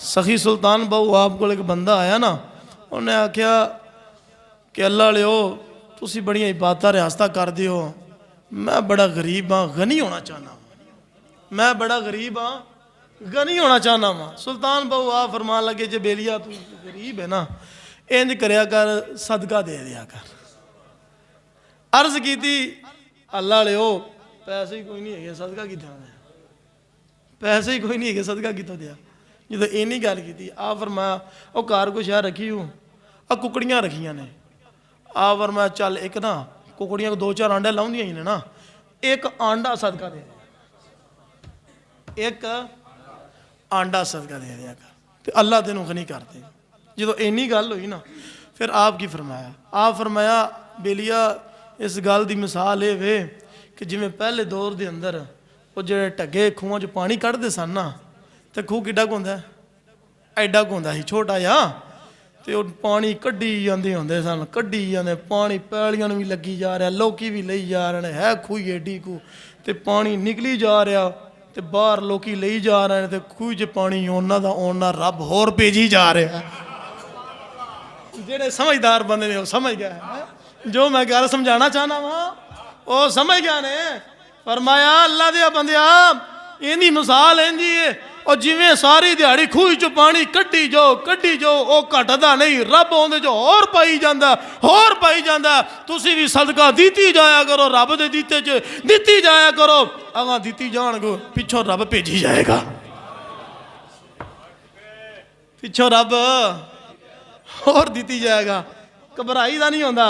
सखी सुल्तान बहु आप को एक बंदा आया ना, उन्हें आख्या कि अल्लाह लियो तुसी बड़िया इबादतां रियासतां करदे हो, मैं बड़ा गरीब हाँ गनी होना चाहना, मैं बड़ा गरीब हाँ गनी होना चाहना वा। सुल्तान बहु आप फरमान लगे जे बेलिया तू गरीब है ना, इंज करया कर सदका दे दिया कर। अर्ज की थी अल्लाह लियो पैसे ही कोई नहीं है सदका कितों दिया, पैसे ही कोई नहीं है सदका कितों दिया। जो इन्नी गल की आ फरमाया वो घर कुछ है रखी हूँ आ कुकड़ियाँ रखियाँ ने, आ फरमाया चल एक ना कुकड़ियाँ को 2-4 आंडे लाउंदियां ही ने ना, एक आंडा सदका दे, एक आंडा सदका दे दिया कर ते अल्लाह तेनू गनी कर दे। जो इन्नी गल हुई ना फिर आप की फरमाया, आप फरमाया बेलिया इस गल की मिसाल ये वे कि जिमें पहले दौर के अंदर वो जो ढगे खूहों च पानी कढ़ते सन ना, तो खूह किड्डा कुं होंदा एडा कुं होंदा सी छोटा जिहा, तो पानी कड्डी जाते होंदे सन, कड्डी जाते पानी पैलियां भी लगी जा रहा, लोकी भी लई जा रहे हैं, है खूह एडी खूह तो पानी निकली जा रहा, तो बाहर लोकी लई जा रहे हैं, तो खूह च पानी ओना दा ओना रब होर भेजी जा रहा। जेड़े समझदार बंदे ने वो समझ गए जो मैं गल समझाना चाहना वा, वो समझ गया ने। फरमाया अल्लाह दिया बंदिया इहदी मिसाल इंजी है, और जिवें सारी दिहाड़ी खूह चो पानी कड्डी जाओ वो घटदा नहीं, रब आउंदे जो होर पाई जांदा। तुसी भी सदका दीती जाया करो, रब दे दीते च दीती जाया करो, अगां दीती जाणगे पिछों रब भेजी जाएगा, पिछों रब और दीती जाएगा। घबराई दा नहीं होंदा।